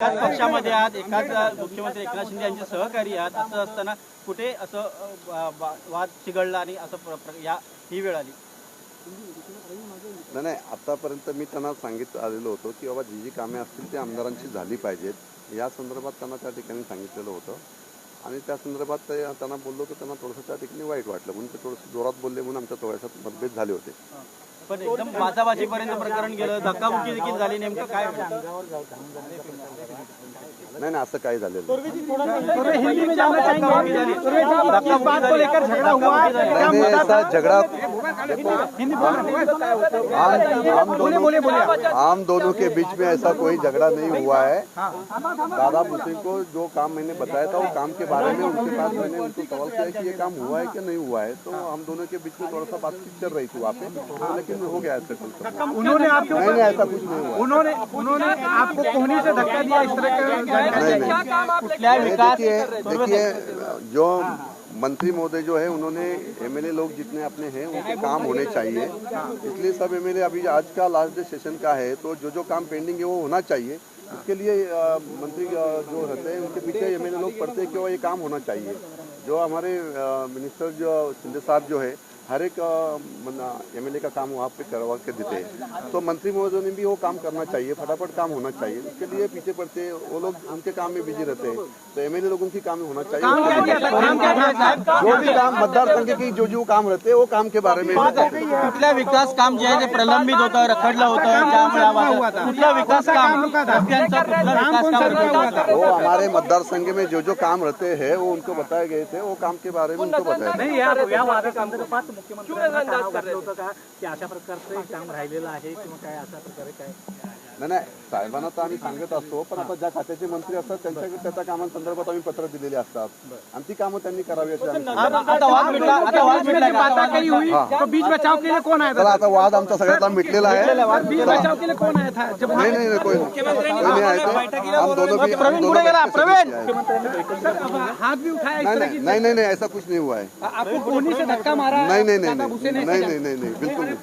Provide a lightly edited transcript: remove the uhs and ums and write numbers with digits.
एकाच पक्षामध्ये आहात, एकाच मुख्यमंत्री एकनाथ शिंदे यांचे सहकारी आहात, असं असताना कुठे असं वाद चिघळला आणि असं ही वेळ आली? नाही, आतापर्यंत मी त्यांना आलेलो होतो की बाबा जी कामे असतील ती आमदारांची झाली पाहिजेत, या संदर्भात त्यांना त्या ठिकाणी सांगितलेलं होतं. आणि त्या संदर्भात त्यांना बोललो तर त्यांना थोडंसं त्या ठिकाणी वाईट वाटलं, म्हणून ते थोडंसं जोरात बोलले, म्हणून आमच्या थोड्याशा मतभेद झाले होते. पण एकदम बाचाबाचीपर्यंत प्रकरण गेलं, धक्काबुक्की देखील झाली, नेमकं काय? नाही, असं काही झालेलं ऐसा झगड़ा आम दोनों के बीच में ऐसा कोई झगड़ा नहीं हुआ है। दादा भूसे को जो काम मैंने बताया था वो काम के बारे में उनके पास मैंने उनको सवाल किया कि ये काम हुआ है कि नहीं हुआ है, तो हम दोनों के बीच में थोड़ा सा बातचीत चल रही थी वहाँ पे, लेकिन हो गया ऐसा कुछ। उन्होंने आपके ऊपर नहीं, ऐसा कुछ नहीं हुआ। उन्होंने आपको कोहनी से धक्का दिया, इस तरह का? देखिए, जो मंत्री महोदय जो है उन्होंने एमएलए लोग जितने अपने हैं उनके काम होने चाहिए, इसलिए सब एमएलए अभी आज का लास्ट डे सेशन का है, तो जो काम पेंडिंग है वो होना चाहिए। इसके लिए मंत्री जो रहते हैं उनके पीछे एमएलए लोग पढ़ते हैं कि वो ये काम होना चाहिए। जो हमारे मिनिस्टर जो शिंदे साहब जो है हर एक एमएलए का काम वहाँ पे करवा के देते हैं, तो मंत्री महोदय ने भी वो काम करना चाहिए, फटाफट काम होना चाहिए। इसके लिए पीछे पड़ते हैं वो लोग, उनके काम में बिजी रहते हैं, तो एमएलए लोगों की काम होना चाहिए। जो भी काम मतदार संघ की जो काम रहते हैं वो काम के बारे में कुठल्या विकास काम जे आहे ते प्रलंबित होतं, रखडलं होतं, त्यामुळे कुठलं विकास काम वो हमारे मतदार संघ में जो काम रहते हैं वो उनको बताए गए थे, वो काम के बारे में उनको बताया। मुख्यमंत्र्यांना घातलं होतं का की अशा प्रकारचं काम राहिलेलं आहे किंवा काय अशा प्रकारे काय? नाही, साहेबांना तर आम्ही सांगत असतो, पण आता ज्या खात्याचे मंत्री असतात त्याच्या कामांसंदर्भात आम्ही पत्र दिलेले असतात आणि ती कामं त्यांनी करावी अशी आम्ही सांगतो. बीच बचाव के लिए कौन आया चला, आता वाद आमचा सगळ्यातला मिटलेला आहे। बीच बचाव के लिए कौन आया था? जब नहीं, कोई नहीं आए थे। हम दोनों की हाथ भी उठाया, नहीं, ऐसा कुछ नहीं हुआ है। आपको कोहनी से धक्का मारा? नहीं, बिल्कुल नहीं।